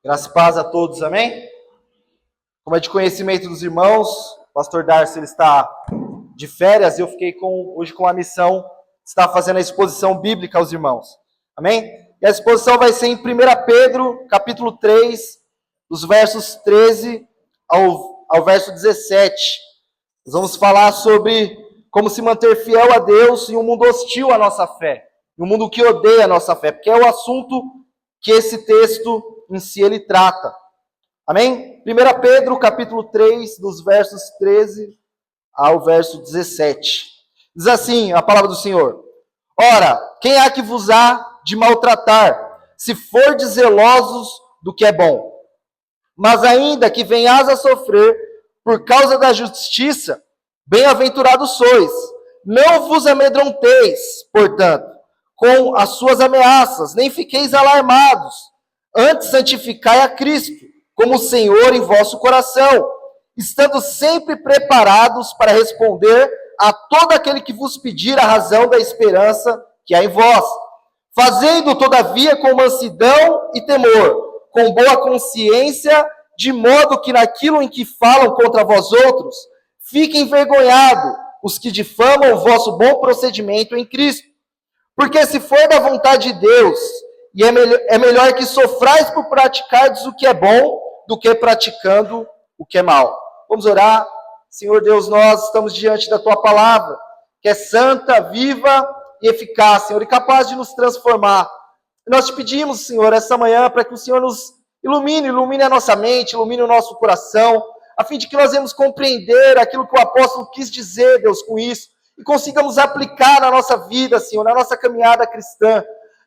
Graça e paz a todos, amém? Como é de conhecimento dos irmãos, o pastor Darcy ele está de férias e eu fiquei hoje com a missão de estar fazendo a exposição bíblica aos irmãos, amém? E a exposição vai ser em 1 Pedro, capítulo 3, dos versos 13 ao verso 17. Nós vamos falar sobre como se manter fiel a Deus em um mundo hostil à nossa fé, em um mundo que odeia a nossa fé, porque é o assunto que esse texto em si ele trata. Amém? 1 Pedro, capítulo 3, dos versos 13 ao verso 17. Diz assim a palavra do Senhor: Ora, quem há que vos há de maltratar, se fordes zelosos do que é bom? Mas ainda que venhas a sofrer por causa da justiça, bem-aventurados sois. Não vos amedronteis, portanto, com as suas ameaças, nem fiqueis alarmados. Antes santificai a Cristo, como Senhor em vosso coração, estando sempre preparados para responder a todo aquele que vos pedir a razão da esperança que há em vós. Fazendo, todavia, com mansidão e temor, com boa consciência, de modo que naquilo em que falam contra vós outros, fiquem envergonhados os que difamam o vosso bom procedimento em Cristo. Porque se for da vontade de Deus, e é melhor que sofrais por praticardes o que é bom, do que praticando o que é mal. Vamos orar. Senhor Deus, nós estamos diante da Tua palavra, que é santa, viva e eficaz, Senhor, e capaz de nos transformar. E nós te pedimos, Senhor, essa manhã, para que o Senhor nos ilumine a nossa mente, ilumine o nosso coração, a fim de que nós venhamos compreender aquilo que o apóstolo quis dizer, Deus, com isso, e consigamos aplicar na nossa vida, Senhor, na nossa caminhada cristã,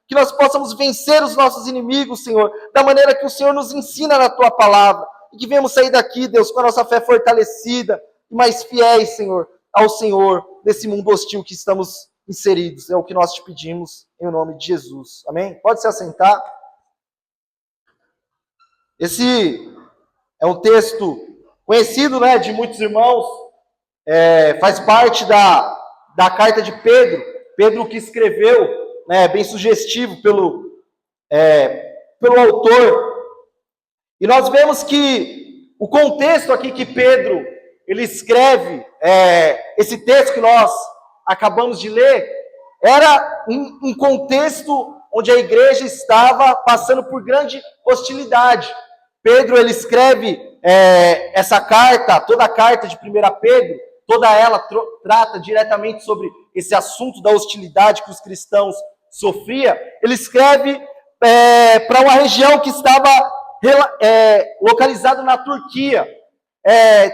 que nós possamos vencer os nossos inimigos, Senhor, da maneira que o Senhor nos ensina na Tua palavra, e que venhamos sair daqui, Deus, com a nossa fé fortalecida, e mais fiéis, Senhor, ao Senhor, nesse mundo hostil que estamos inseridos. É o que nós te pedimos, em nome de Jesus. Amém? Pode se assentar. Esse é um texto conhecido, né, de muitos irmãos, faz parte da carta de Pedro, Pedro que escreveu, né, bem sugestivo pelo autor. E nós vemos que o contexto aqui que Pedro ele escreve, esse texto que nós acabamos de ler, era um contexto onde a igreja estava passando por grande hostilidade. Pedro ele escreve essa carta, toda a carta de 1 Pedro, toda ela trata diretamente sobre esse assunto da hostilidade que os cristãos sofriam. Ele escreve para uma região que estava localizada na Turquia.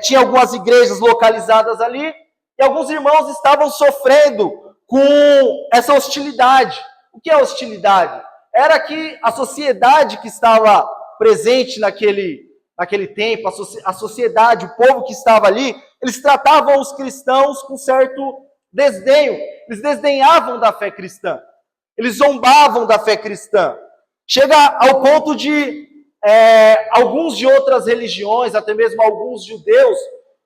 Tinha algumas igrejas localizadas ali, e alguns irmãos estavam sofrendo com essa hostilidade. O que é hostilidade? Era que a sociedade que estava presente naquele tempo, a sociedade, o povo que estava ali, eles tratavam os cristãos com certo desdenho. Eles desdenhavam da fé cristã. Eles zombavam da fé cristã. Chega ao ponto de alguns de outras religiões, até mesmo alguns judeus,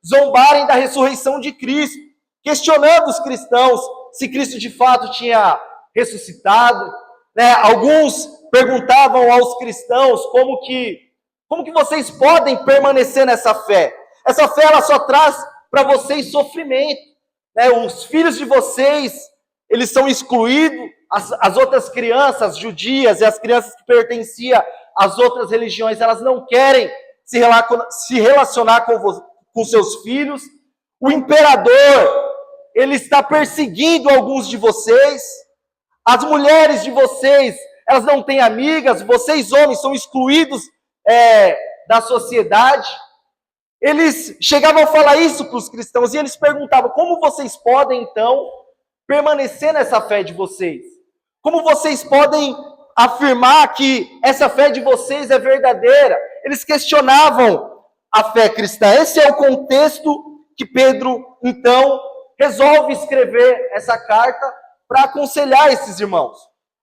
zombarem da ressurreição de Cristo, questionando os cristãos se Cristo de fato tinha ressuscitado. Né? Alguns perguntavam aos cristãos como que vocês podem permanecer nessa fé. Essa fé ela só traz para vocês sofrimento. Né? Os filhos de vocês, eles são excluídos, as outras crianças judias e as crianças que pertenciam às outras religiões, elas não querem se relacionar com seus filhos. O imperador, ele está perseguindo alguns de vocês. As mulheres de vocês, elas não têm amigas. Vocês, homens, são excluídos da sociedade. Eles chegavam a falar isso para os cristãos e eles perguntavam: como vocês podem, então, permanecer nessa fé de vocês? Como vocês podem afirmar que essa fé de vocês é verdadeira? Eles questionavam a fé cristã. Esse é o contexto que Pedro, então, resolve escrever essa carta para aconselhar esses irmãos,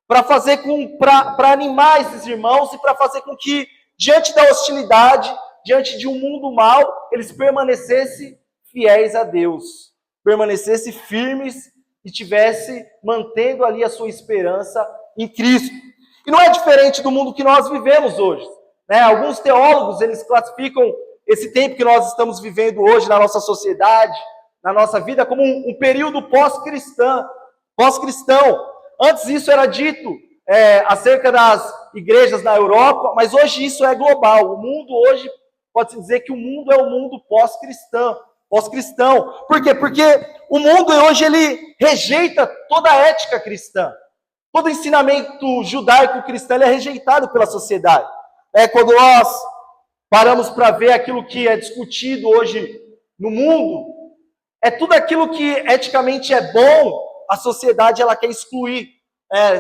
para animar esses irmãos e para fazer com que, diante da hostilidade, diante de um mundo mau, eles permanecessem fiéis a Deus, permanecessem firmes e tivessem mantendo ali a sua esperança em Cristo. E não é diferente do mundo que nós vivemos hoje. né? Alguns teólogos, eles classificam esse tempo que nós estamos vivendo hoje na nossa sociedade, na nossa vida, como um período pós-cristão. Antes isso era dito acerca das igrejas na Europa, mas hoje isso é global. O mundo hoje, pode-se dizer que o mundo é um mundo pós-cristão. Por quê? Porque o mundo hoje ele rejeita toda a ética cristã. Todo ensinamento judaico-cristão ele é rejeitado pela sociedade. Quando nós paramos para ver aquilo que é discutido hoje no mundo, tudo aquilo que eticamente é bom, a sociedade ela quer excluir.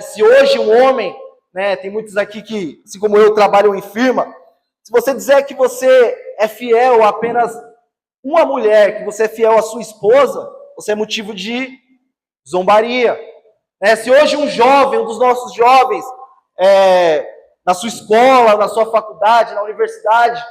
Se hoje um homem, né, tem muitos aqui que, assim como eu, trabalham em firma, se você dizer que você é fiel a apenas uma mulher, que você é fiel à sua esposa, você é motivo de zombaria. Se hoje um jovem, um dos nossos jovens, na sua escola, na sua faculdade, na universidade,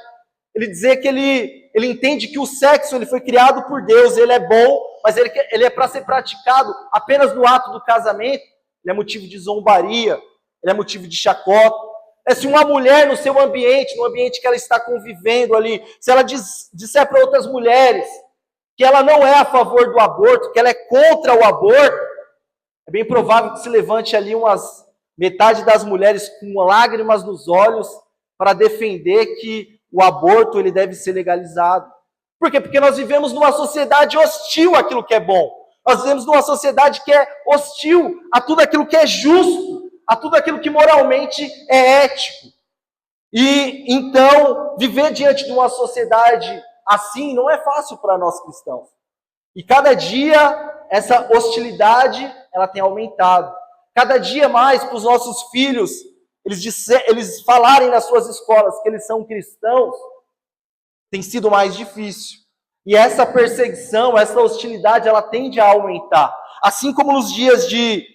ele dizer que ele entende que o sexo ele foi criado por Deus, ele é bom, mas ele é para ser praticado apenas no ato do casamento, ele é motivo de zombaria, ele é motivo de chacota. Se uma mulher no seu ambiente, no ambiente que ela está convivendo ali, se ela disser para outras mulheres que ela não é a favor do aborto, que ela é contra o aborto, é bem provável que se levante ali metade das mulheres com lágrimas nos olhos para defender que o aborto ele deve ser legalizado. Por quê? Porque nós vivemos numa sociedade hostil àquilo que é bom. Nós vivemos numa sociedade que é hostil a tudo aquilo que é justo, a tudo aquilo que moralmente é ético. E então, viver diante de uma sociedade assim não é fácil para nós cristãos. E cada dia essa hostilidade ela tem aumentado. Cada dia mais para os nossos filhos, eles falarem nas suas escolas que eles são cristãos, tem sido mais difícil. E essa perseguição, essa hostilidade, ela tende a aumentar. Assim como nos dias de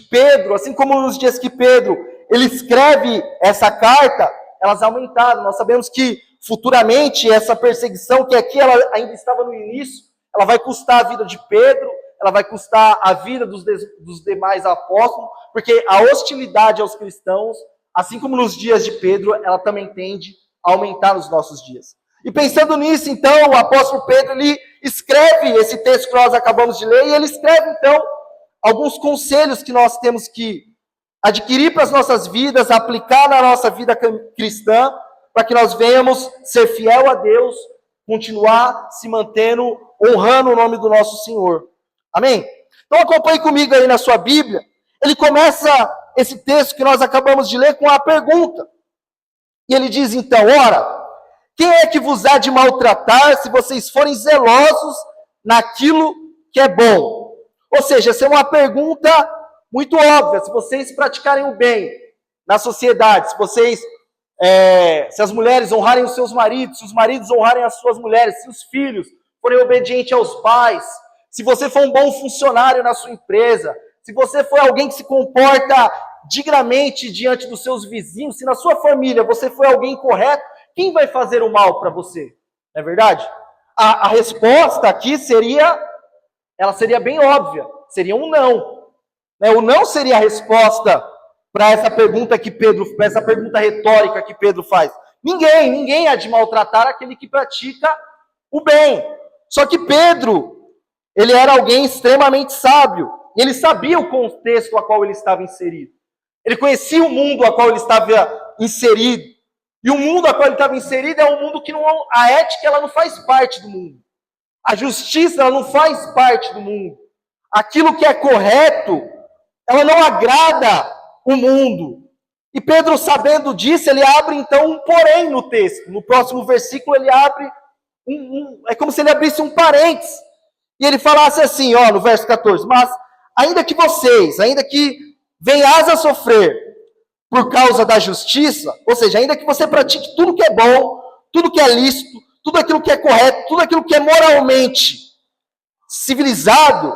Pedro, assim como nos dias que Pedro ele escreve essa carta, elas aumentaram. Nós sabemos que futuramente essa perseguição, que aqui ela ainda estava no início, ela vai custar a vida de Pedro, ela vai custar a vida dos demais apóstolos, porque a hostilidade aos cristãos, assim como nos dias de Pedro, ela também tende a aumentar nos nossos dias. E pensando nisso, então, o apóstolo Pedro, ele escreve esse texto que nós acabamos de ler, e ele escreve, então, alguns conselhos que nós temos que adquirir para as nossas vidas, aplicar na nossa vida cristã, para que nós venhamos ser fiel a Deus, continuar se mantendo, honrando o nome do nosso Senhor. Amém? Então acompanhe comigo aí na sua Bíblia. Ele começa esse texto que nós acabamos de ler com a pergunta. E ele diz então, ora, quem é que vos há de maltratar se vocês forem zelosos naquilo que é bom? Ou seja, essa é uma pergunta muito óbvia. Se vocês praticarem o bem na sociedade, se as mulheres honrarem os seus maridos, se os maridos honrarem as suas mulheres, se os filhos forem obedientes aos pais, se você for um bom funcionário na sua empresa, se você for alguém que se comporta dignamente diante dos seus vizinhos, se na sua família você for alguém correto, quem vai fazer o mal para você? Não é verdade? A resposta aqui seria bem óbvia, seria um não. O não seria a resposta para essa pergunta para essa pergunta retórica que Pedro faz. Ninguém há de maltratar aquele que pratica o bem. Só que Pedro, ele era alguém extremamente sábio. E ele sabia o contexto a qual ele estava inserido. Ele conhecia o mundo a qual ele estava inserido. E o mundo a qual ele estava inserido é um mundo que a ética ela não faz parte do mundo. A justiça ela não faz parte do mundo. Aquilo que é correto, ela não agrada o mundo. E Pedro, sabendo disso, ele abre então um porém no texto. No próximo versículo ele abre é como se ele abrisse um parênteses. E ele falasse assim, no verso 14, mas ainda que venhas a sofrer por causa da justiça, ou seja, ainda que você pratique tudo que é bom, tudo que é lícito, tudo aquilo que é correto, tudo aquilo que é moralmente civilizado,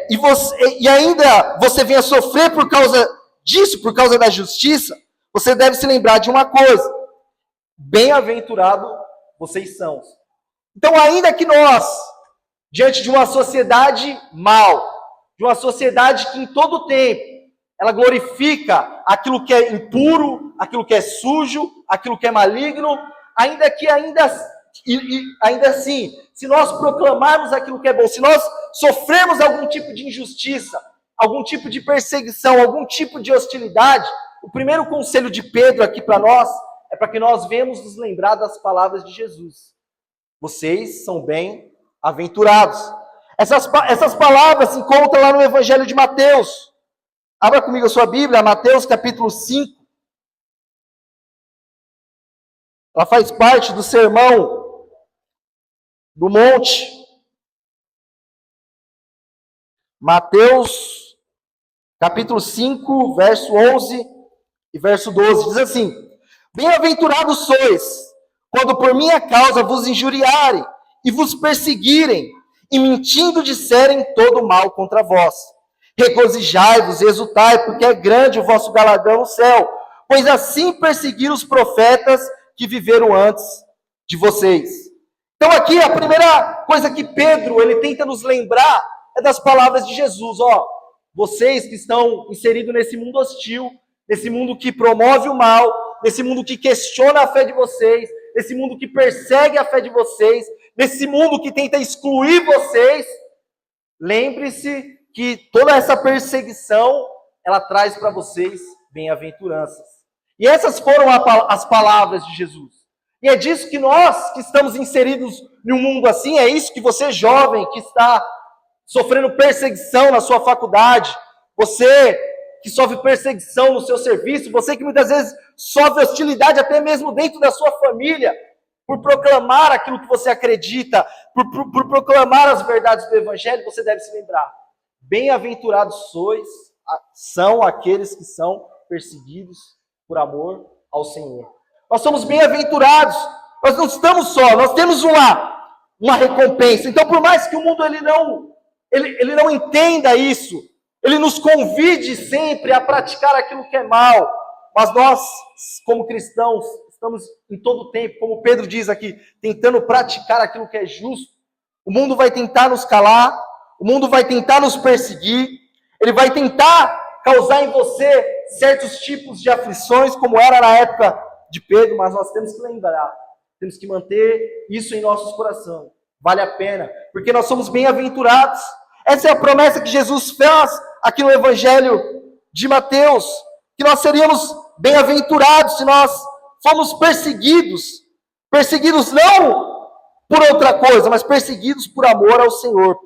e ainda você venha sofrer por causa disso, por causa da justiça, você deve se lembrar de uma coisa: bem-aventurado vocês são. Então, ainda que nós, diante de uma sociedade mal, de uma sociedade que em todo tempo ela glorifica aquilo que é impuro, aquilo que é sujo, aquilo que é maligno, ainda assim, se nós proclamarmos aquilo que é bom, se nós sofrermos algum tipo de injustiça, algum tipo de perseguição, algum tipo de hostilidade, o primeiro conselho de Pedro aqui para nós é para que nós venhamos nos lembrar das palavras de Jesus. Vocês são bem-aventurados. Essas palavras se encontram lá no Evangelho de Mateus. Abra comigo a sua Bíblia, Mateus capítulo 5. Ela faz parte do Sermão do Monte. Mateus capítulo 5, verso 11 e verso 12. Diz assim: Bem-aventurados sois, quando por minha causa vos injuriarem e vos perseguirem, e mentindo disserem todo mal contra vós. Regozijai-vos e exultai, porque é grande o vosso galardão no céu, pois assim perseguiram os profetas que viveram antes de vocês. Então aqui a primeira coisa que Pedro ele tenta nos lembrar é das palavras de Jesus. Vocês que estão inseridos nesse mundo hostil, nesse mundo que promove o mal, nesse mundo que questiona a fé de vocês, nesse mundo que persegue a fé de vocês, nesse mundo que tenta excluir vocês, lembre-se que toda essa perseguição, ela traz para vocês bem-aventuranças. E essas foram as palavras de Jesus. E é disso que nós, que estamos inseridos em um mundo assim, é isso que você, jovem, que está sofrendo perseguição na sua faculdade, você que sofre perseguição no seu serviço, você que muitas vezes sofre hostilidade até mesmo dentro da sua família, por proclamar aquilo que você acredita, por proclamar as verdades do Evangelho, você deve se lembrar. Bem-aventurados são aqueles que são perseguidos por amor ao Senhor. Nós somos bem-aventurados, nós não estamos só, nós temos uma recompensa. Então, por mais que o mundo ele não entenda isso, ele nos convide sempre a praticar aquilo que é mal, mas nós, como cristãos, estamos em todo o tempo, como Pedro diz aqui, tentando praticar aquilo que é justo. O mundo vai tentar nos calar, o mundo vai tentar nos perseguir, ele vai tentar causar em você certos tipos de aflições, como era na época de Pedro, mas nós temos que lembrar, temos que manter isso em nossos corações. Vale a pena, porque nós somos bem-aventurados. Essa é a promessa que Jesus fez aqui no Evangelho de Mateus, que nós seríamos bem-aventurados se nós fomos perseguidos não por outra coisa, mas perseguidos por amor ao Senhor,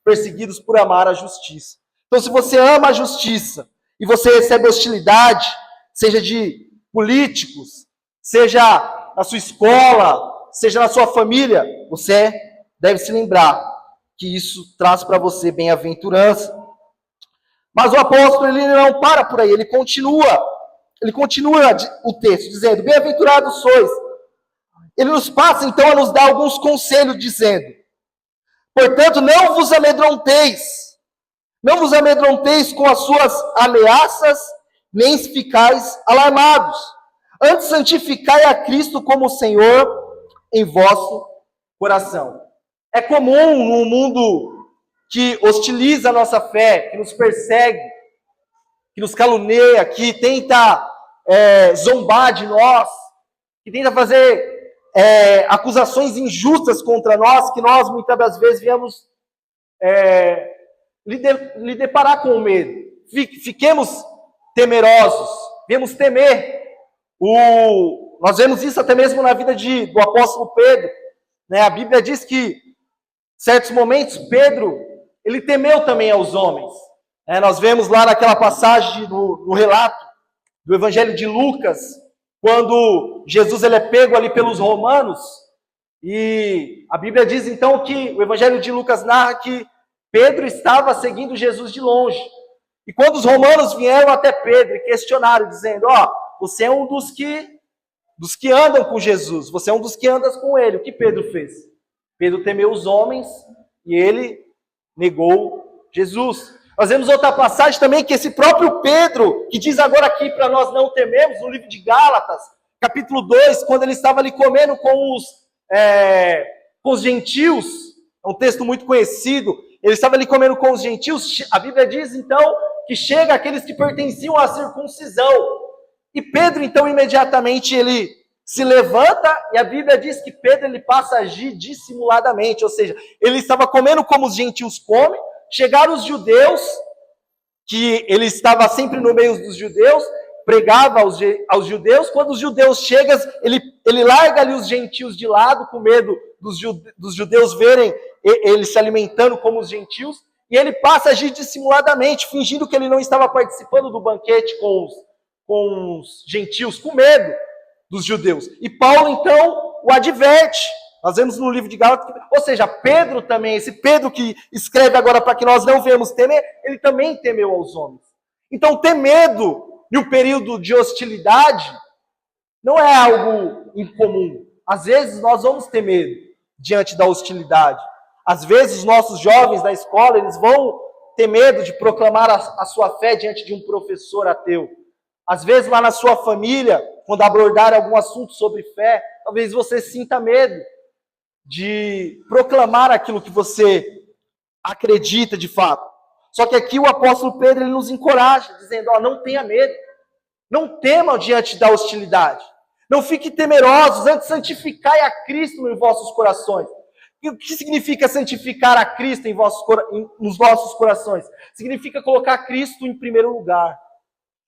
perseguidos por amar a justiça. Então, se você ama a justiça e você recebe hostilidade, seja de políticos, seja na sua escola, seja na sua família, você deve se lembrar que isso traz para você bem-aventurança. Mas o apóstolo ele não para por aí, ele continua o texto dizendo: bem-aventurados sois. Ele nos passa então a nos dar alguns conselhos dizendo: portanto, não vos amedronteis com as suas ameaças, nem ficais alarmados. Antes santificai a Cristo como Senhor em vosso coração. É comum num mundo que hostiliza a nossa fé, que nos persegue, que nos caluneia, que tenta zombar de nós, que tenta fazer acusações injustas contra nós, que nós muitas das vezes viemos lhe deparar com o medo. Fiquemos temerosos, viemos temer. Nós vemos isso até mesmo na vida do apóstolo Pedro. Né? A Bíblia diz que, em certos momentos, Pedro, ele temeu também aos homens. Nós vemos lá naquela passagem no relato do Evangelho de Lucas, quando Jesus ele é pego ali pelos romanos, e a Bíblia diz então que o Evangelho de Lucas narra que Pedro estava seguindo Jesus de longe. E quando os romanos vieram até Pedro e questionaram, dizendo: você é um dos que andam com Jesus, você é um dos que andas com ele. O que Pedro fez? Pedro temeu os homens e ele negou Jesus. Nós vemos outra passagem também que esse próprio Pedro, que diz agora aqui para nós não tememos, no livro de Gálatas, capítulo 2, quando ele estava ali comendo com os gentios, é um texto muito conhecido, ele estava ali comendo com os gentios. A Bíblia diz então que chega àqueles que pertenciam à circuncisão. E Pedro, então, imediatamente ele se levanta, e a Bíblia diz que Pedro ele passa a agir dissimuladamente, ou seja, ele estava comendo como os gentios comem, chegaram os judeus, que ele estava sempre no meio dos judeus, pregava aos judeus, quando os judeus chegam, ele larga ali os gentios de lado, com medo dos judeus verem ele se alimentando como os gentios, e ele passa a agir dissimuladamente, fingindo que ele não estava participando do banquete com os gentios, com medo dos judeus. E Paulo, então, o adverte. Nós vemos no livro de Gálatas, ou seja, Pedro também, esse Pedro que escreve agora para que nós não venhamos temer, ele também temeu aos homens. Então, ter medo em um período de hostilidade não é algo incomum. Às vezes, nós vamos ter medo diante da hostilidade. Às vezes, os nossos jovens da escola, eles vão ter medo de proclamar a sua fé diante de um professor ateu. Às vezes, lá na sua família, quando abordar algum assunto sobre fé, talvez você sinta medo de proclamar aquilo que você acredita de fato. Só que aqui o apóstolo Pedro ele nos encoraja, dizendo, não tenha medo, não temam diante da hostilidade, não fiquem temerosos, antes santificai a Cristo em vossos corações. E o que significa santificar a Cristo nos vossos corações? Significa colocar Cristo em primeiro lugar.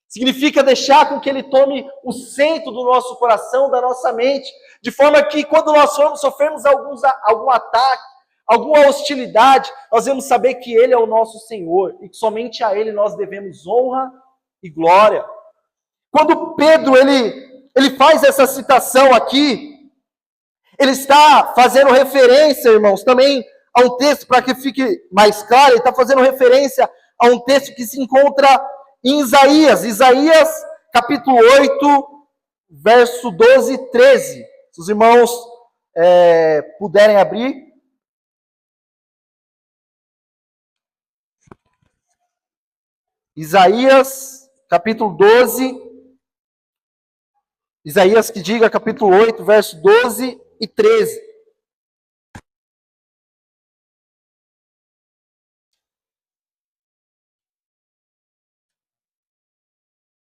Significa deixar com que Ele tome o centro do nosso coração, da nossa mente, de forma que quando nós sofrermos algum ataque, alguma hostilidade, nós vamos saber que Ele é o nosso Senhor e que somente a Ele nós devemos honra e glória. Quando Pedro ele faz essa citação aqui, ele está fazendo referência, irmãos, também a um texto, para que fique mais claro, ele está fazendo referência a um texto que se encontra em Isaías capítulo 8, verso 12 e 13. Se os irmãos puderem abrir. Isaías capítulo 12. Isaías que diga capítulo 8, verso 12 e 13.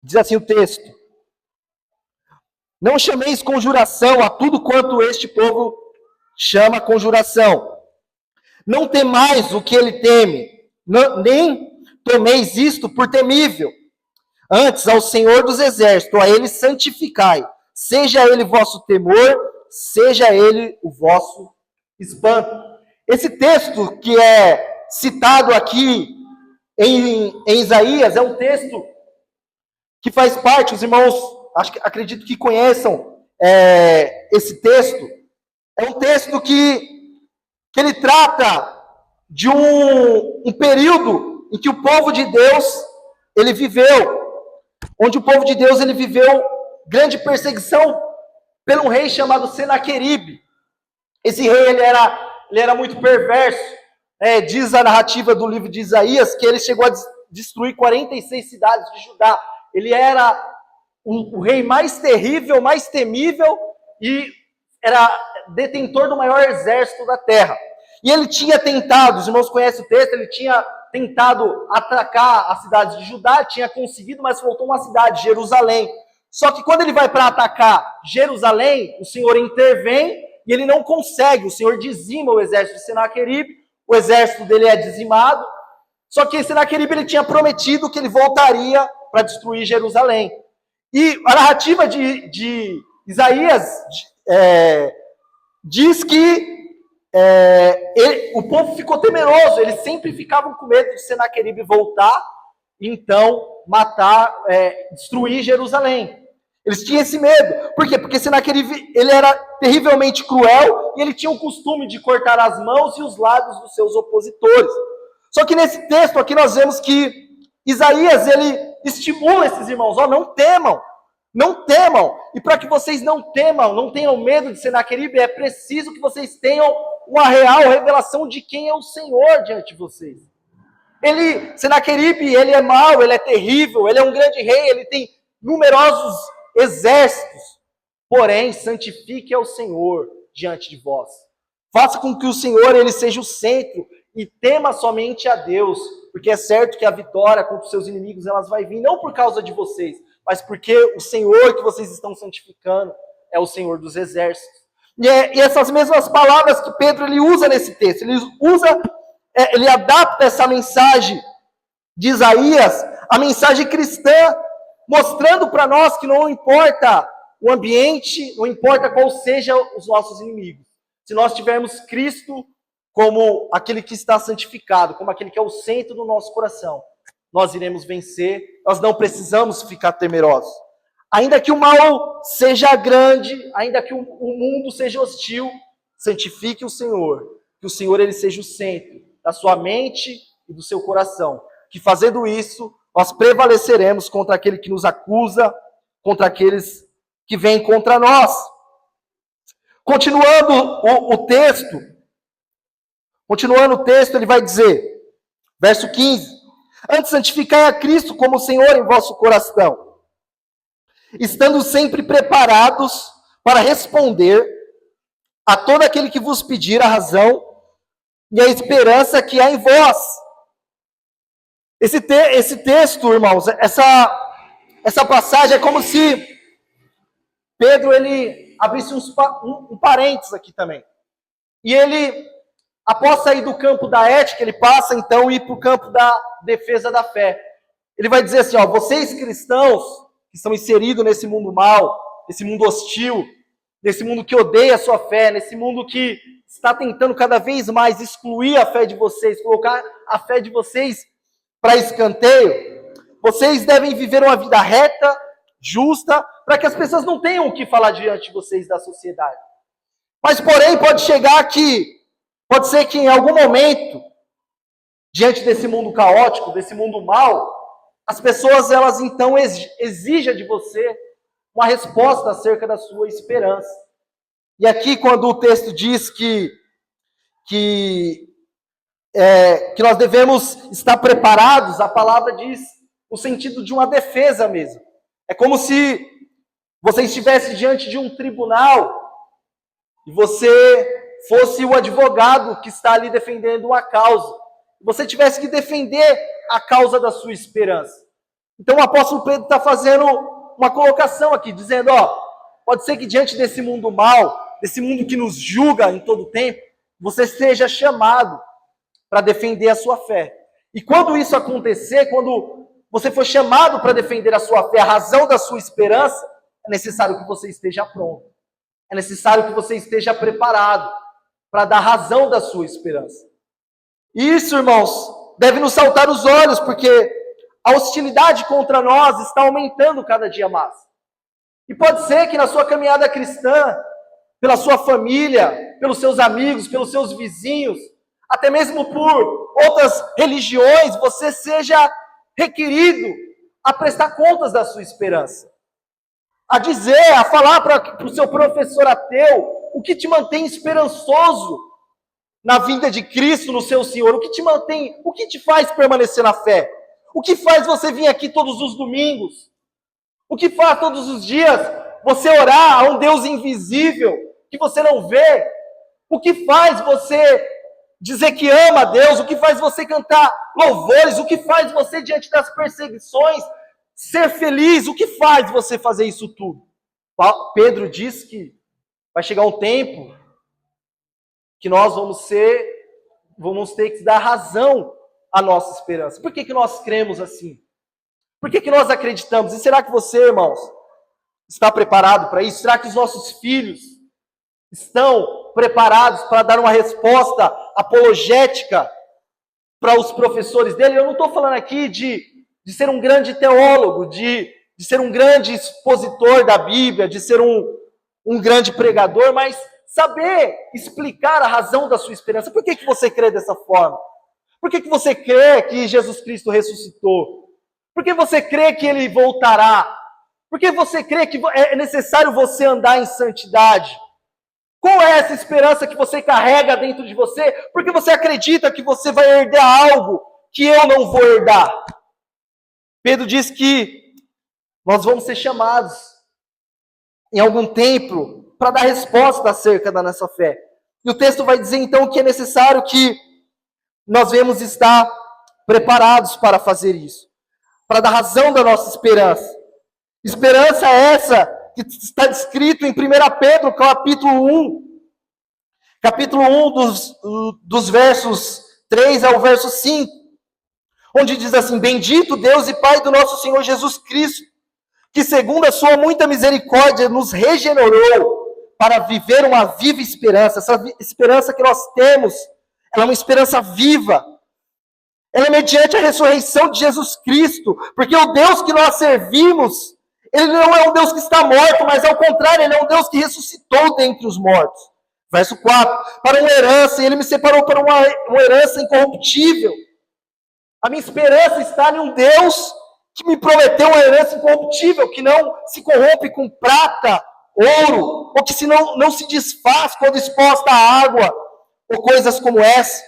Diz assim o texto: não chameis conjuração a tudo quanto este povo chama conjuração. Não temais o que ele teme, nem tomeis isto por temível. Antes, ao Senhor dos Exércitos, a Ele santificai. Seja Ele vosso temor, seja Ele o vosso espanto. Esse texto que é citado aqui em Isaías é um texto que faz parte, os irmãos, acredito que conheçam esse texto. É um texto que ele trata de um período em que o povo de Deus, ele viveu, onde o povo de Deus, ele viveu grande perseguição por um rei chamado Senaqueribe. Esse rei, ele era muito perverso. Diz a narrativa do livro de Isaías que ele chegou a destruir 46 cidades de Judá. Ele era o rei mais terrível, mais temível e era detentor do maior exército da terra. E ele tinha tentado, os irmãos conhecem o texto, ele tinha tentado atacar a cidade de Judá, tinha conseguido, mas faltou uma cidade, Jerusalém. Só que quando ele vai para atacar Jerusalém, o Senhor intervém e ele não consegue. O Senhor dizima o exército de Senaqueribe, o exército dele é dizimado. Só que Senaqueribe ele tinha prometido que ele voltaria para destruir Jerusalém. E a narrativa de Isaías diz que o povo ficou temeroso, eles sempre ficavam com medo de Senaqueribe voltar, então destruir Jerusalém. Eles tinham esse medo. Por quê? Porque Senaqueribe ele era terrivelmente cruel e ele tinha o costume de cortar as mãos e os lábios dos seus opositores. Só que nesse texto aqui nós vemos que Isaías ele estimula esses irmãos, não temam. Não temam. E para que vocês não temam, não tenham medo de Senaqueribe, é preciso que vocês tenham uma real revelação de quem é o Senhor diante de vocês. Senaqueribe, ele é mau, ele é terrível, ele é um grande rei, ele tem numerosos exércitos. Porém, santifique ao Senhor diante de vós. Faça com que o Senhor ele seja o centro e tema somente a Deus. porque é certo que a vitória contra os seus inimigos elas vai vir não por causa de vocês, mas porque o Senhor que vocês estão santificando é o Senhor dos exércitos. E essas mesmas palavras que Pedro ele usa nesse texto, ele adapta essa mensagem de Isaías, a mensagem cristã, mostrando para nós que não importa o ambiente, não importa qual seja os nossos inimigos. Se nós tivermos Cristo como aquele que está santificado, como aquele que é o centro do nosso coração, nós iremos vencer, nós não precisamos ficar temerosos. Ainda que o mal seja grande, ainda que o mundo seja hostil, santifique o Senhor, que o Senhor ele seja o centro da sua mente e do seu coração, que fazendo isso, nós prevaleceremos contra aquele que nos acusa, contra aqueles que vêm contra nós. Continuando o texto, ele vai dizer, verso 15, antes santificai a Cristo como Senhor em vosso coração, estando sempre preparados para responder a todo aquele que vos pedir a razão e a esperança que há em vós. Esse texto, irmãos, essa passagem é como se Pedro ele abrisse um parênteses aqui também. E ele, após sair do campo da ética, ele passa então a ir para o campo da defesa da fé. Ele vai dizer assim, vocês cristãos que estão inseridos nesse mundo mal, nesse mundo hostil, nesse mundo que odeia a sua fé, nesse mundo que está tentando cada vez mais excluir a fé de vocês, colocar a fé de vocês para escanteio, vocês devem viver uma vida reta, justa, para que as pessoas não tenham o que falar diante de vocês da sociedade. Mas, porém, pode ser que em algum momento, diante desse mundo caótico, desse mundo mau, as pessoas, elas então exijam de você uma resposta acerca da sua esperança. E aqui, quando o texto diz que nós devemos estar preparados, a palavra diz no sentido de uma defesa mesmo. É como se você estivesse diante de um tribunal e você fosse o advogado que está ali defendendo uma causa. Você tivesse que defender a causa da sua esperança. Então o apóstolo Pedro está fazendo uma colocação aqui, dizendo, pode ser que diante desse mundo mau, desse mundo que nos julga em todo tempo, você seja chamado para defender a sua fé. E quando isso acontecer, quando você for chamado para defender a sua fé, a razão da sua esperança, é necessário que você esteja pronto. É necessário que você esteja preparado para dar razão da sua esperança. E isso, irmãos, deve nos saltar os olhos, porque a hostilidade contra nós está aumentando cada dia mais. E pode ser que na sua caminhada cristã, pela sua família, pelos seus amigos, pelos seus vizinhos, até mesmo por outras religiões, você seja requerido a prestar contas da sua esperança. A dizer, a falar para o seu professor ateu o que te mantém esperançoso na vinda de Cristo, no seu Senhor, o que te faz permanecer na fé? O que faz você vir aqui todos os domingos? O que faz todos os dias você orar a um Deus invisível que você não vê? O que faz você dizer que ama a Deus? O que faz você cantar louvores? O que faz você, diante das perseguições, ser feliz? O que faz você fazer isso tudo? Pedro diz que vai chegar um tempo que nós vamos ter que dar razão à nossa esperança. Por que nós cremos assim? Por que nós acreditamos? E será que você, irmãos, está preparado para isso? Será que os nossos filhos estão preparados para dar uma resposta apologética para os professores dele? Eu não estou falando aqui de ser um grande teólogo, de ser um grande expositor da Bíblia, de ser um grande pregador, mas saber explicar a razão da sua esperança. Por que você crê dessa forma? Por que você crê que Jesus Cristo ressuscitou? Por que você crê que Ele voltará? Por que você crê que é necessário você andar em santidade? Qual é essa esperança que você carrega dentro de você? Porque você acredita que você vai herdar algo que eu não vou herdar. Pedro diz que nós vamos ser chamados em algum tempo para dar resposta acerca da nossa fé. E o texto vai dizer então que é necessário que nós devemos estar preparados para fazer isso, para dar razão da nossa esperança. Esperança essa que está descrito em 1 Pedro, capítulo 1, dos versos 3 ao verso 5, onde diz assim: Bendito Deus e Pai do nosso Senhor Jesus Cristo, que segundo a sua muita misericórdia nos regenerou para viver uma viva esperança. Essa esperança que nós temos, ela é uma esperança viva. Ela é mediante a ressurreição de Jesus Cristo, porque o Deus que nós servimos, ele não é um Deus que está morto, mas ao contrário, ele é um Deus que ressuscitou dentre os mortos. Verso 4, para uma herança, e ele me separou para uma herança incorruptível. A minha esperança está em um Deus que me prometeu uma herança incorruptível, que não se corrompe com prata, ouro, ou que não se desfaz quando exposta à água, ou coisas como essa.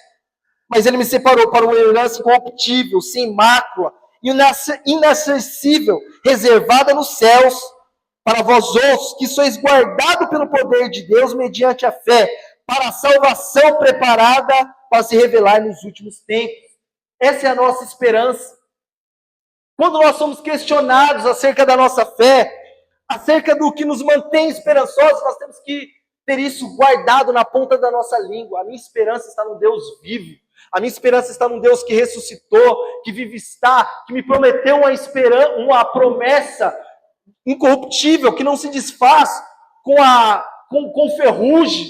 Mas ele me separou para uma herança incorruptível, sem mácula, inacessível, reservada nos céus, para vós outros, que sois guardados pelo poder de Deus, mediante a fé, para a salvação preparada para se revelar nos últimos tempos. Essa é a nossa esperança. Quando nós somos questionados acerca da nossa fé, acerca do que nos mantém esperançosos, nós temos que ter isso guardado na ponta da nossa língua. A minha esperança está no Deus vivo. A minha esperança está num Deus que ressuscitou, que vive está, que me prometeu uma promessa incorruptível, que não se desfaz com ferrugem,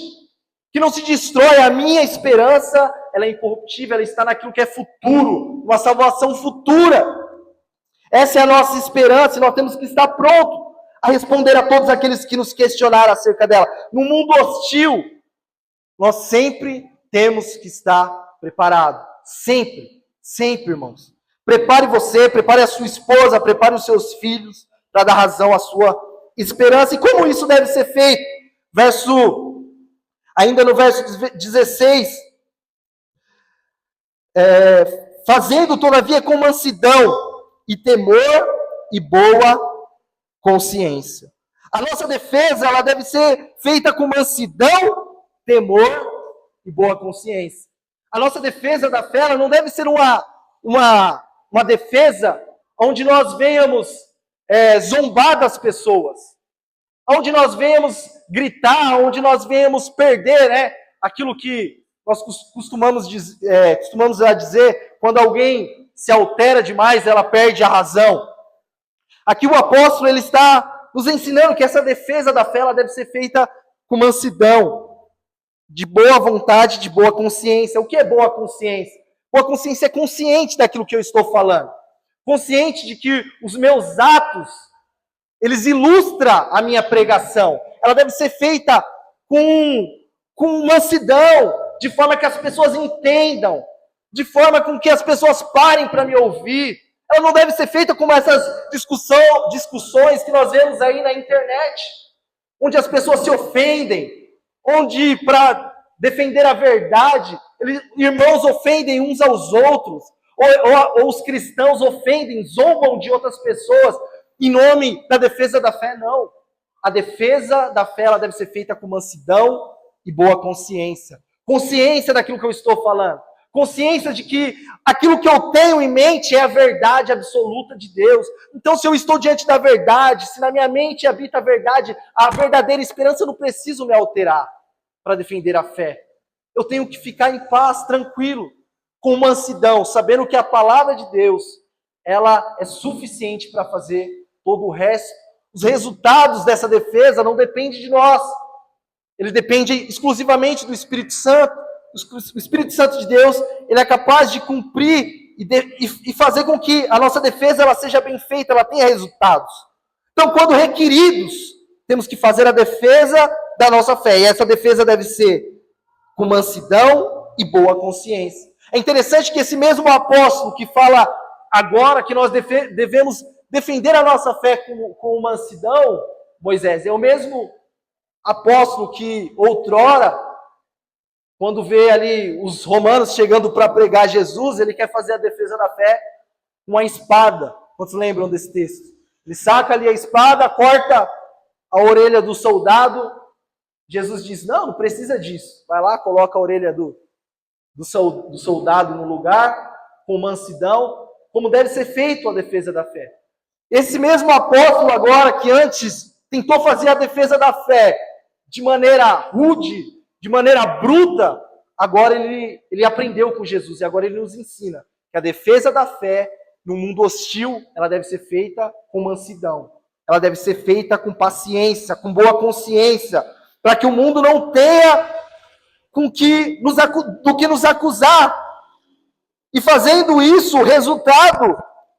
que não se destrói. A minha esperança, ela é incorruptível, ela está naquilo que é futuro, uma salvação futura. Essa é a nossa esperança e nós temos que estar prontos a responder a todos aqueles que nos questionaram acerca dela. No mundo hostil, nós sempre temos que estar preparado. Sempre, sempre, irmãos. Prepare você, prepare a sua esposa, prepare os seus filhos para dar razão à sua esperança. E como isso deve ser feito? Ainda no verso 16, fazendo todavia com mansidão e temor e boa consciência. A nossa defesa, ela deve ser feita com mansidão, temor e boa consciência. A nossa defesa da fé, ela não deve ser uma defesa onde nós venhamos zombar das pessoas, onde nós venhamos gritar, onde nós venhamos perder, aquilo que nós costumamos a dizer, quando alguém se altera demais, ela perde a razão. Aqui o apóstolo, ele está nos ensinando que essa defesa da fé, ela deve ser feita com mansidão, de boa vontade, de boa consciência. O que é boa consciência? Boa consciência é consciente daquilo que eu estou falando. Consciente de que os meus atos, eles ilustram a minha pregação. Ela deve ser feita com mansidão, de forma que as pessoas entendam, de forma com que as pessoas parem para me ouvir. Ela não deve ser feita como essas discussões que nós vemos aí na internet, onde as pessoas se ofendem, onde para defender a verdade, irmãos ofendem uns aos outros, ou os cristãos ofendem, zombam de outras pessoas, em nome da defesa da fé. Não. A defesa da fé, ela deve ser feita com mansidão e boa consciência. Consciência daquilo que eu estou falando. Consciência de que aquilo que eu tenho em mente é a verdade absoluta de Deus. Então, se eu estou diante da verdade, se na minha mente habita a verdade, a verdadeira esperança, eu não preciso me alterar para defender a fé. Eu tenho que ficar em paz, tranquilo, com mansidão, sabendo que a palavra de Deus, ela é suficiente para fazer todo o resto. Os resultados dessa defesa não dependem de nós. Ele depende exclusivamente do Espírito Santo. O Espírito Santo de Deus, ele é capaz de cumprir e fazer com que a nossa defesa ela seja bem feita, ela tenha resultados. Então, quando requeridos, temos que fazer a defesa da nossa fé. E essa defesa deve ser com mansidão e boa consciência. É interessante que esse mesmo apóstolo que fala agora que nós devemos defender a nossa fé com mansidão, Moisés, é o mesmo apóstolo que outrora, quando vê ali os romanos chegando para pregar Jesus, ele quer fazer a defesa da fé com a espada. Quantos lembram desse texto? Ele saca ali a espada, corta a orelha do soldado. Jesus diz, não precisa disso. Vai lá, coloca a orelha do soldado no lugar com mansidão, como deve ser feito a defesa da fé. Esse mesmo apóstolo agora, que antes tentou fazer a defesa da fé de maneira rude, de maneira bruta, agora ele aprendeu com Jesus e agora ele nos ensina que a defesa da fé no mundo hostil, ela deve ser feita com mansidão. Ela deve ser feita com paciência, com boa consciência, para que o mundo não tenha do que nos acusar. E fazendo isso, o resultado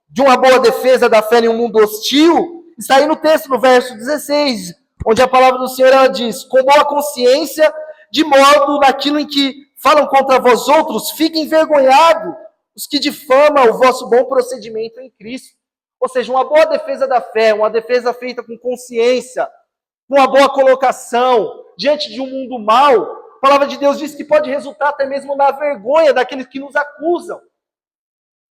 de uma boa defesa da fé em um mundo hostil está aí no texto, no verso 16, onde a palavra do Senhor ela diz: com boa consciência, de modo naquilo em que falam contra vós outros, fiquem envergonhados os que difamam o vosso bom procedimento em Cristo. Ou seja, uma boa defesa da fé, uma defesa feita com consciência, com uma boa colocação, diante de um mundo mau, a palavra de Deus diz que pode resultar até mesmo na vergonha daqueles que nos acusam.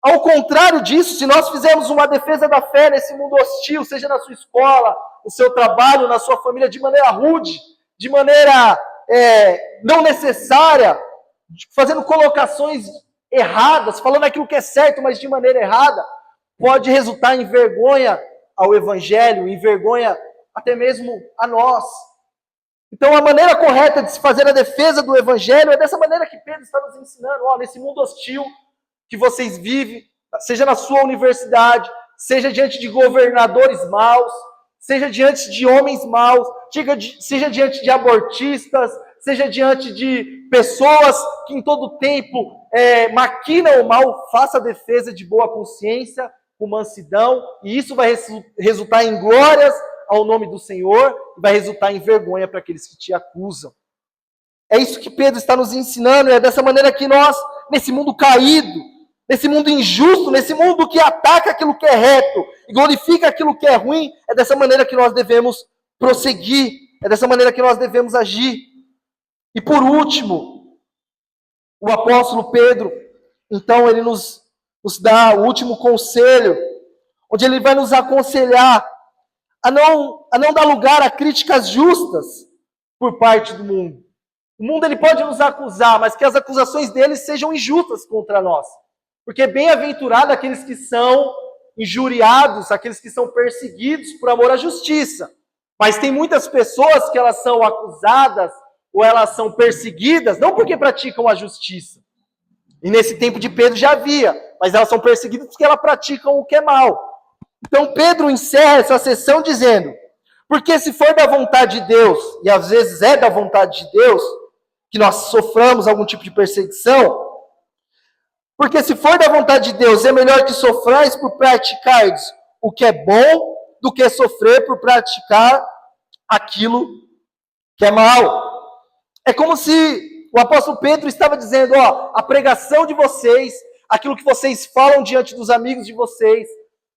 Ao contrário disso, se nós fizermos uma defesa da fé nesse mundo hostil, seja na sua escola, no seu trabalho, na sua família, de maneira rude, de maneira não necessária, fazendo colocações erradas, falando aquilo que é certo, mas de maneira errada, pode resultar em vergonha ao Evangelho, em vergonha até mesmo a nós. Então, a maneira correta de se fazer a defesa do Evangelho é dessa maneira que Pedro está nos ensinando. Nesse mundo hostil que vocês vivem, seja na sua universidade, seja diante de governadores maus, seja diante de homens maus, seja diante de abortistas, seja diante de pessoas que em todo tempo maquinam o mal, faça a defesa de boa consciência, com mansidão, e isso vai resultar em glórias ao nome do Senhor, e vai resultar em vergonha para aqueles que te acusam. É isso que Pedro está nos ensinando, e é dessa maneira que nós, nesse mundo caído, nesse mundo injusto, nesse mundo que ataca aquilo que é reto e glorifica aquilo que é ruim, é dessa maneira que nós devemos prosseguir, é dessa maneira que nós devemos agir. E por último, o apóstolo Pedro, então ele nos dá o último conselho, onde ele vai nos aconselhar a não dar lugar a críticas justas por parte do mundo. O mundo ele pode nos acusar, mas que as acusações deles sejam injustas contra nós. Porque bem-aventurado aqueles que são injuriados, aqueles que são perseguidos por amor à justiça. Mas tem muitas pessoas que elas são acusadas ou elas são perseguidas, não porque praticam a justiça. E nesse tempo de Pedro já havia, mas elas são perseguidas porque elas praticam o que é mal. Então Pedro encerra essa sessão dizendo: porque se for da vontade de Deus, e às vezes é da vontade de Deus, que nós soframos algum tipo de perseguição, porque se for da vontade de Deus, é melhor que sofrais por praticardes o que é bom, do que sofrer por praticar aquilo que é mal. É como se o apóstolo Pedro estava dizendo: a pregação de vocês, aquilo que vocês falam diante dos amigos de vocês,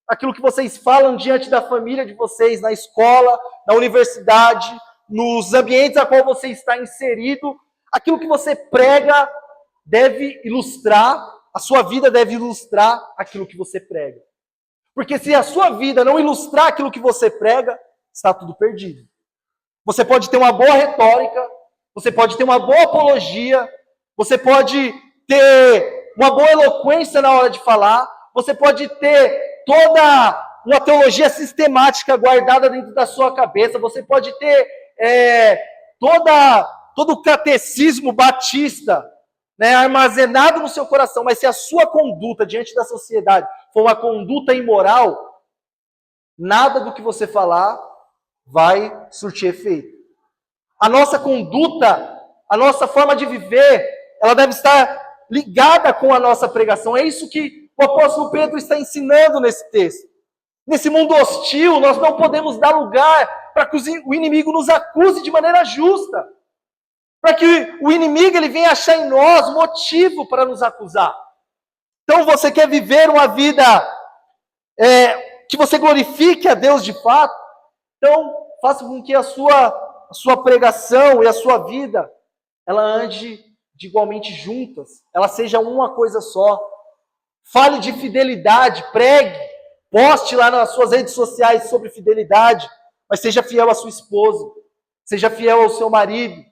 aquilo que vocês falam diante da família de vocês, na escola, na universidade, nos ambientes a qual você está inserido, aquilo que você prega deve ilustrar, a sua vida deve ilustrar aquilo que você prega. Porque se a sua vida não ilustrar aquilo que você prega, está tudo perdido. Você pode ter uma boa retórica, você pode ter uma boa apologia, você pode ter uma boa eloquência na hora de falar, você pode ter toda uma teologia sistemática guardada dentro da sua cabeça, você pode ter todo o catecismo batista, armazenado no seu coração, mas se a sua conduta diante da sociedade for uma conduta imoral, nada do que você falar vai surtir efeito. A nossa conduta, a nossa forma de viver, ela deve estar ligada com a nossa pregação. É isso que o apóstolo Pedro está ensinando nesse texto. Nesse mundo hostil, nós não podemos dar lugar para que o inimigo nos acuse de maneira justa. Para que o inimigo ele venha achar em nós motivo para nos acusar. Então você quer viver uma vida que você glorifique a Deus de fato? Então faça com que a sua pregação e a sua vida, ela ande de igualmente juntas. Ela seja uma coisa só. Fale de fidelidade, pregue, poste lá nas suas redes sociais sobre fidelidade, mas seja fiel à sua esposa, seja fiel ao seu marido.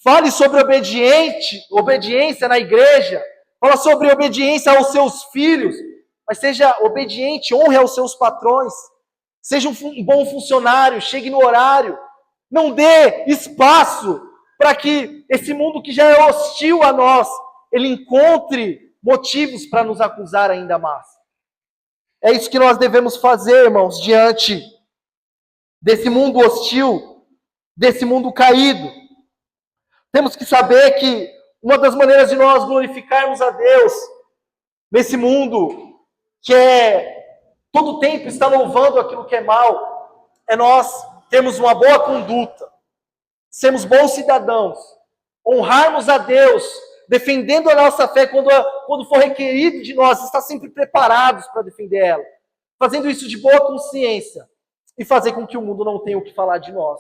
Fale sobre obediência na igreja, Fala sobre obediência aos seus filhos, mas seja obediente, honre aos seus patrões. Seja um bom funcionário, chegue no horário. Não dê espaço para que esse mundo que já é hostil a nós, ele encontre motivos para nos acusar ainda mais. É isso que nós devemos fazer, irmãos, diante desse mundo hostil, desse mundo caído. Temos que saber que uma das maneiras de nós glorificarmos a Deus nesse mundo que todo tempo está louvando aquilo que é mal, é nós termos uma boa conduta, sermos bons cidadãos, honrarmos a Deus, defendendo a nossa fé quando for requerido de nós, estar sempre preparados para defender ela, fazendo isso de boa consciência e fazer com que o mundo não tenha o que falar de nós.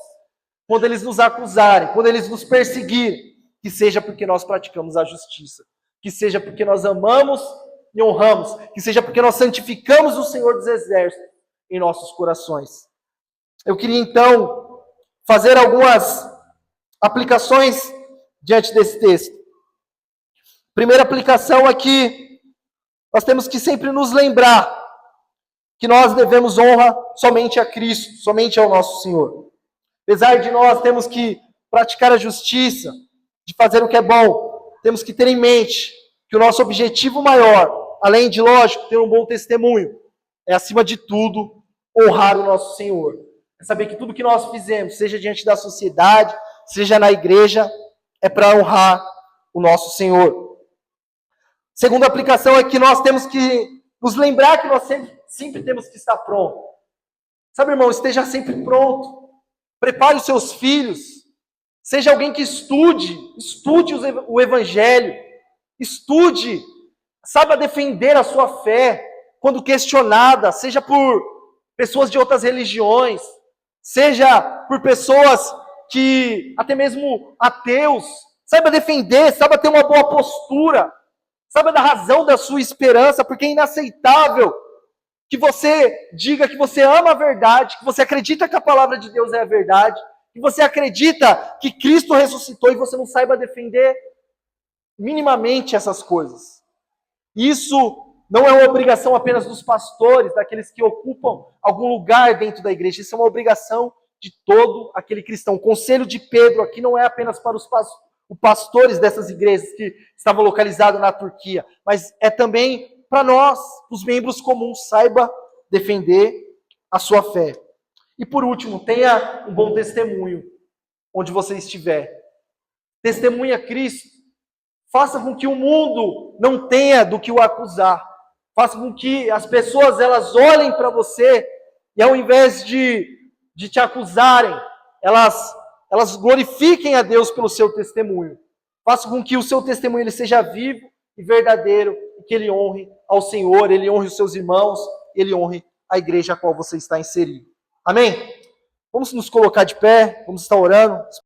Quando eles nos acusarem, quando eles nos perseguirem, que seja porque nós praticamos a justiça, que seja porque nós amamos e honramos, que seja porque nós santificamos o Senhor dos Exércitos em nossos corações. Eu queria então fazer algumas aplicações diante desse texto. Primeira aplicação é que nós temos que sempre nos lembrar que nós devemos honra somente a Cristo, somente ao nosso Senhor. Apesar de nós termos que praticar a justiça, de fazer o que é bom, temos que ter em mente que o nosso objetivo maior, além de, lógico, ter um bom testemunho, é, acima de tudo, honrar o nosso Senhor. É saber que tudo que nós fizemos, seja diante da sociedade, seja na igreja, é para honrar o nosso Senhor. Segunda aplicação é que nós temos que nos lembrar que nós sempre temos que estar pronto. Sabe, irmão, esteja sempre pronto. Prepare os seus filhos. Seja alguém que estude o Evangelho. Estude, saiba defender a sua fé quando questionada, seja por pessoas de outras religiões, seja por pessoas que, até mesmo ateus, saiba defender, saiba ter uma boa postura, saiba da razão da sua esperança, porque é inaceitável que você diga que você ama a verdade, que você acredita que a palavra de Deus é a verdade, que você acredita que Cristo ressuscitou e você não saiba defender minimamente essas coisas. Isso não é uma obrigação apenas dos pastores, daqueles que ocupam algum lugar dentro da igreja. Isso é uma obrigação de todo aquele cristão. O conselho de Pedro aqui não é apenas para os pastores dessas igrejas que estavam localizadas na Turquia, mas é também para nós, os membros comuns. Saiba defender a sua fé. E por último, tenha um bom testemunho onde você estiver. Testemunhe a Cristo. Faça com que o mundo não tenha do que o acusar. Faça com que as pessoas elas olhem para você e ao invés de te acusarem, elas glorifiquem a Deus pelo seu testemunho. Faça com que o seu testemunho ele seja vivo e verdadeiro e que ele honre ao Senhor, ele honre os seus irmãos, ele honre a igreja a qual você está inserido. Amém? Vamos nos colocar de pé, vamos estar orando.